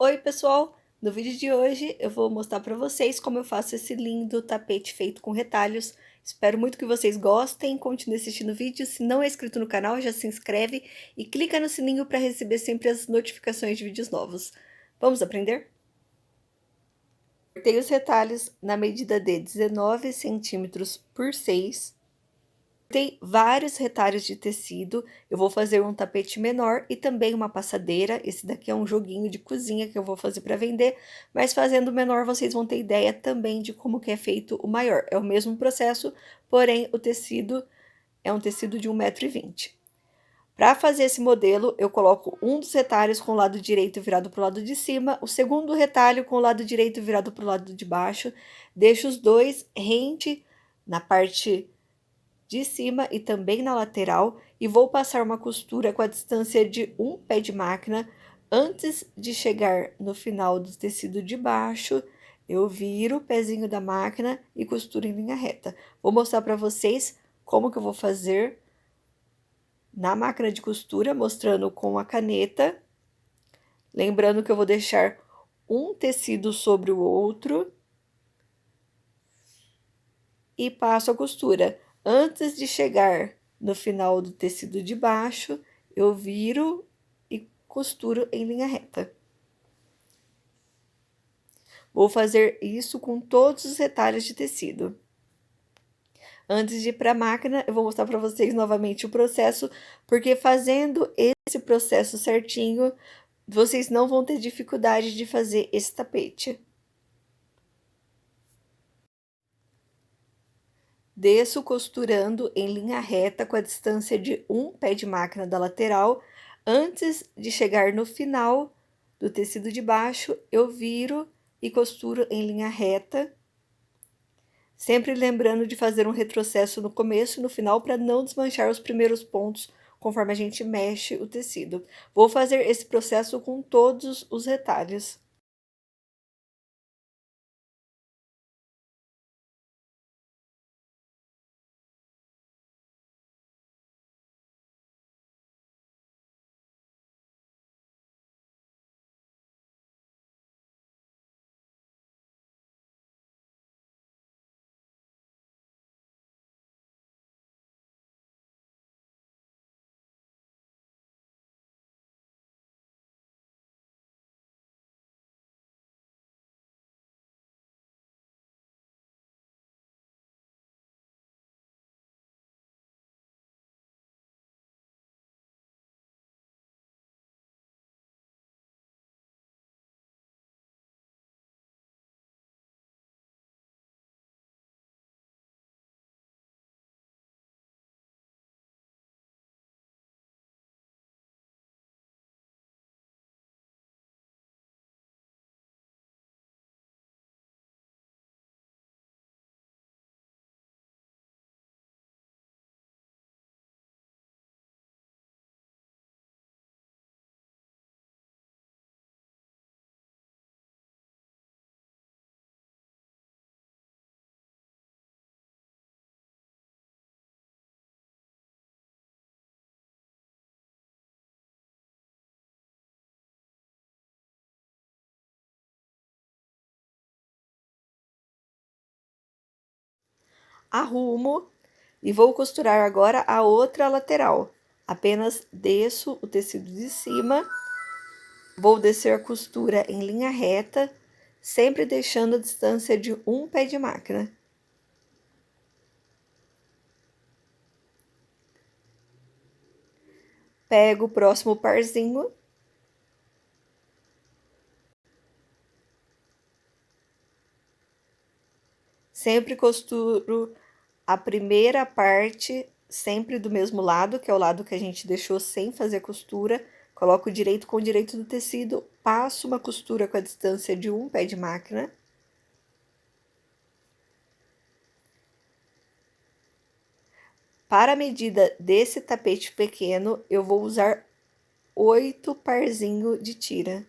Oi, pessoal! No vídeo de hoje eu vou mostrar para vocês como eu faço esse lindo tapete feito com retalhos. Espero muito que vocês gostem, continue assistindo o vídeo. Se não é inscrito no canal, já se inscreve e clica no sininho para receber sempre as notificações de vídeos novos. Vamos aprender? Cortei os retalhos na medida de 19 centímetros por 6. Tem vários retalhos de tecido, eu vou fazer um tapete menor e também uma passadeira. Esse daqui é um joguinho de cozinha que eu vou fazer para vender, mas fazendo o menor vocês vão ter ideia também de como que é feito o maior. É o mesmo processo, porém o tecido é um tecido de 1,20 m. Para fazer esse modelo, eu coloco um dos retalhos com o lado direito virado para o lado de cima, o segundo retalho com o lado direito virado para o lado de baixo, deixo os dois rente na parte de cima e também na lateral e vou passar uma costura com a distância de um pé de máquina. Antes de chegar no final do tecido de baixo, eu viro o pezinho da máquina e costuro em linha reta. Vou mostrar para vocês como que eu vou fazer na máquina de costura, mostrando com a caneta. Lembrando que eu vou deixar um tecido sobre o outro e passo a costura. Antes de chegar no final do tecido de baixo, eu viro e costuro em linha reta. Vou fazer isso com todos os retalhos de tecido. Antes de ir para a máquina, eu vou mostrar para vocês novamente o processo, porque fazendo esse processo certinho, vocês não vão ter dificuldade de fazer esse tapete. Desço costurando em linha reta com a distância de um pé de máquina da lateral. Antes de chegar no final do tecido de baixo, eu viro e costuro em linha reta, sempre lembrando de fazer um retrocesso no começo e no final para não desmanchar os primeiros pontos conforme a gente mexe o tecido. Vou fazer esse processo com todos os retalhos. Arrumo e vou costurar agora a outra lateral. Apenas desço o tecido de cima, vou descer a costura em linha reta, sempre deixando a distância de um pé de máquina. Pego o próximo parzinho. Sempre costuro a primeira parte sempre do mesmo lado, que é o lado que a gente deixou sem fazer costura. Coloco direito com direito do tecido, passo uma costura com a distância de um pé de máquina. Para a medida desse tapete pequeno, eu vou usar 8 parzinhos de tira.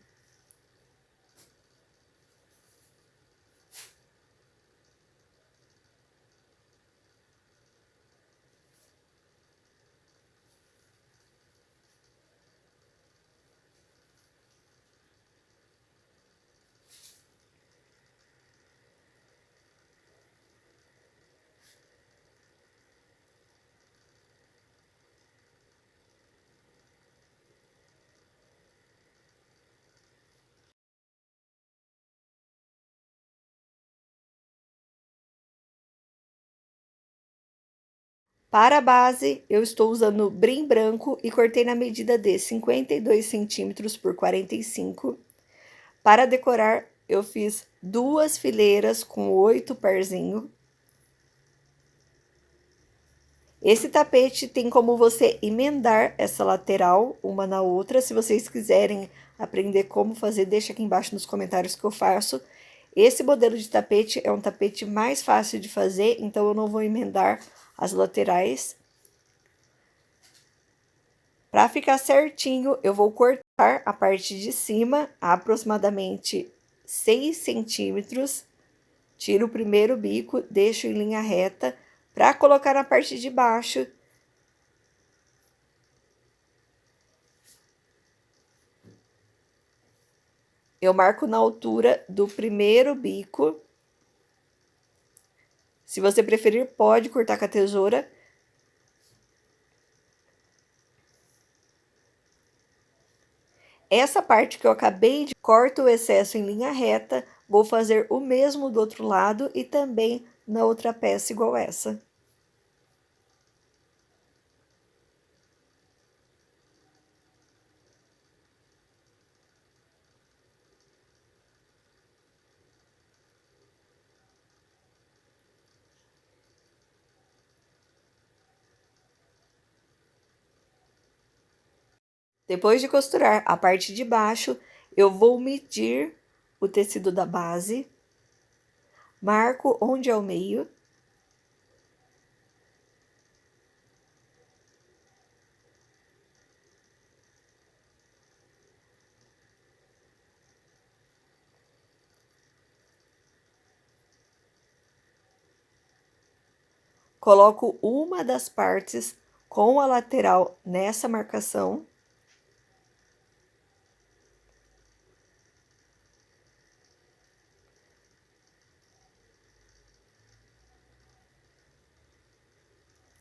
Para a base, eu estou usando brim branco e cortei na medida de 52 centímetros por 45. Para decorar, eu fiz 2 fileiras com 8 parzinhos. Esse tapete tem como você emendar essa lateral uma na outra. Se vocês quiserem aprender como fazer, deixa aqui embaixo nos comentários que eu faço. Esse modelo de tapete é um tapete mais fácil de fazer, então eu não vou emendar as laterais. Para ficar certinho, eu vou cortar a parte de cima, aproximadamente 6 centímetros. Tiro o primeiro bico, deixo em linha reta, para colocar na parte de baixo. Eu marco na altura do primeiro bico. Se você preferir, pode cortar com a tesoura. Essa parte que eu acabei de corto o excesso em linha reta, vou fazer o mesmo do outro lado e também na outra peça igual essa. Depois de costurar a parte de baixo, eu vou medir o tecido da base, marco onde é o meio. Coloco uma das partes com a lateral nessa marcação.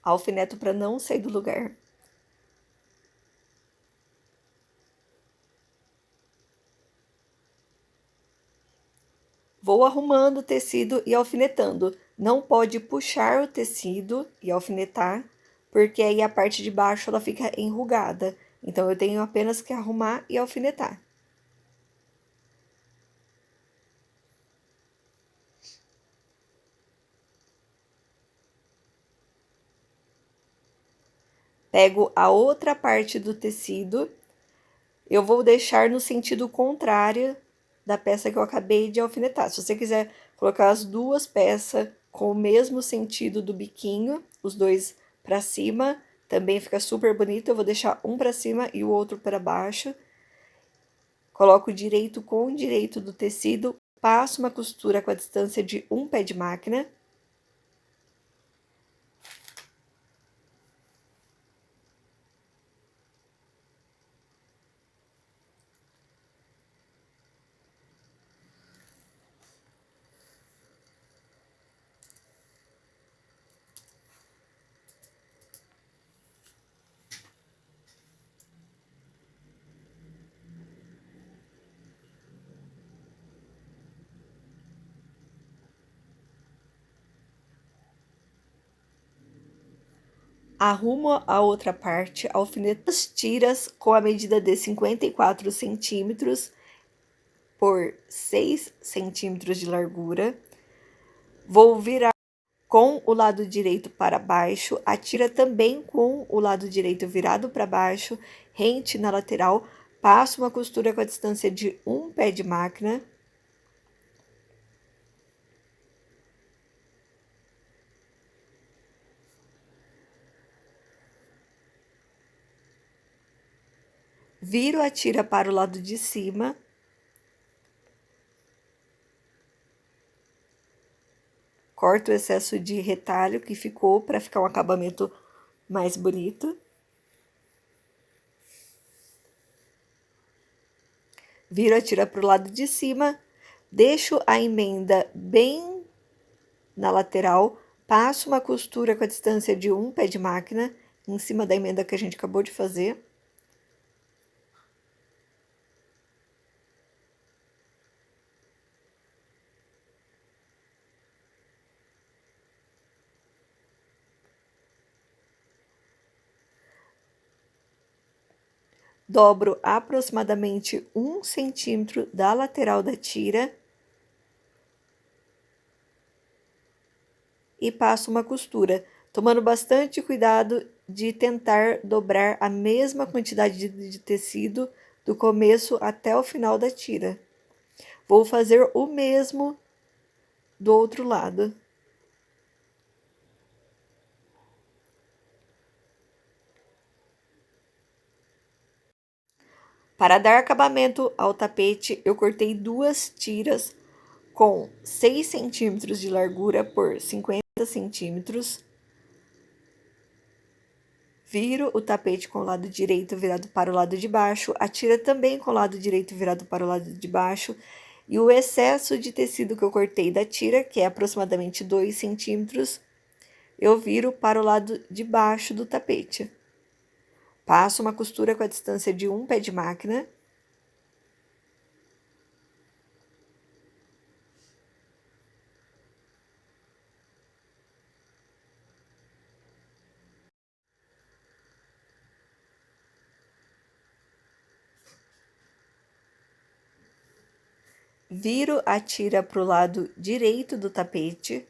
Alfineto para não sair do lugar. Vou arrumando o tecido e alfinetando. Não pode puxar o tecido e alfinetar, porque aí a parte de baixo ela fica enrugada. Então, eu tenho apenas que arrumar e alfinetar. Pego a outra parte do tecido, eu vou deixar no sentido contrário da peça que eu acabei de alfinetar. Se você quiser colocar as duas peças com o mesmo sentido do biquinho, os dois para cima, também fica super bonito. Eu vou deixar um para cima e o outro para baixo. Coloco direito com direito do tecido, passo uma costura com a distância de um pé de máquina. Arrumo a outra parte, alfineto as tiras com a medida de 54 centímetros por 6 centímetros de largura. Vou virar com o lado direito para baixo, a tira também com o lado direito virado para baixo, rente na lateral, passo uma costura com a distância de um pé de máquina. Viro a tira para o lado de cima. Corto o excesso de retalho que ficou para ficar um acabamento mais bonito. Viro a tira para o lado de cima, deixo a emenda bem na lateral, passo uma costura com a distância de um pé de máquina em cima da emenda que a gente acabou de fazer. Dobro aproximadamente 1 centímetro da lateral da tira e passo uma costura, tomando bastante cuidado de tentar dobrar a mesma quantidade de tecido do começo até o final da tira. Vou fazer o mesmo do outro lado. Para dar acabamento ao tapete, eu cortei 2 tiras com 6 centímetros de largura por 50 centímetros. Viro o tapete com o lado direito virado para o lado de baixo, a tira também com o lado direito virado para o lado de baixo, e o excesso de tecido que eu cortei da tira, que é aproximadamente 2 centímetros, eu viro para o lado de baixo do tapete. Passo uma costura com a distância de um pé de máquina. Viro a tira para o lado direito do tapete.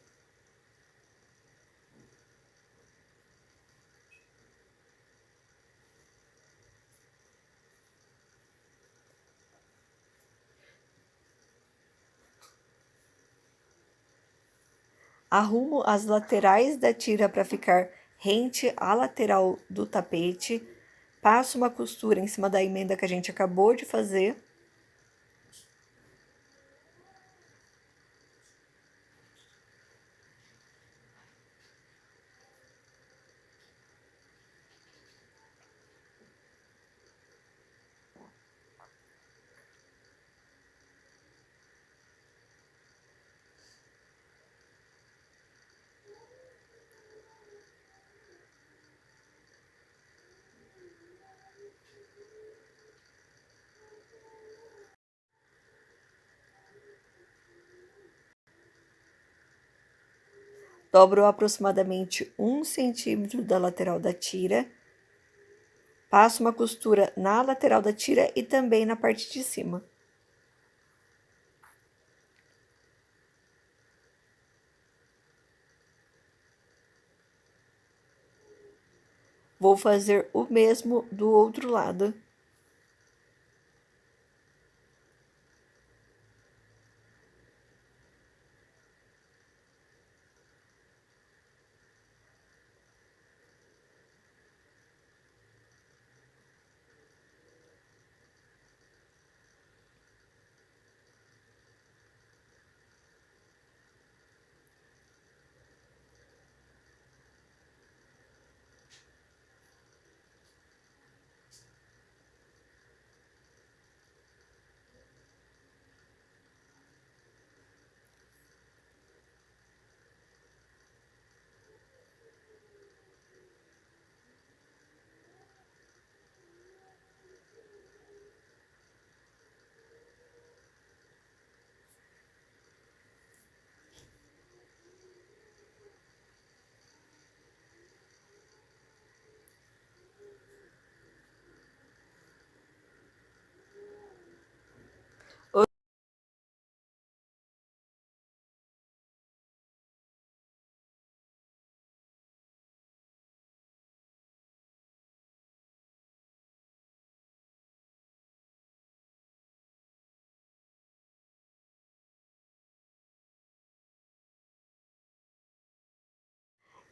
Arrumo as laterais da tira para ficar rente à lateral do tapete. Passo uma costura em cima da emenda que a gente acabou de fazer. Dobro aproximadamente 1 centímetro da lateral da tira. Passo uma costura na lateral da tira e também na parte de cima. Vou fazer o mesmo do outro lado.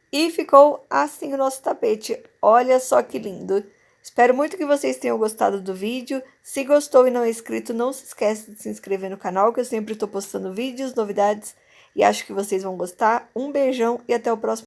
E ficou assim o nosso tapete. Olha só que lindo! Espero muito que vocês tenham gostado do vídeo. Se gostou e não é inscrito, não se esquece de se inscrever no canal, que eu sempre estou postando vídeos, novidades, e acho que vocês vão gostar. Um beijão e até o próximo.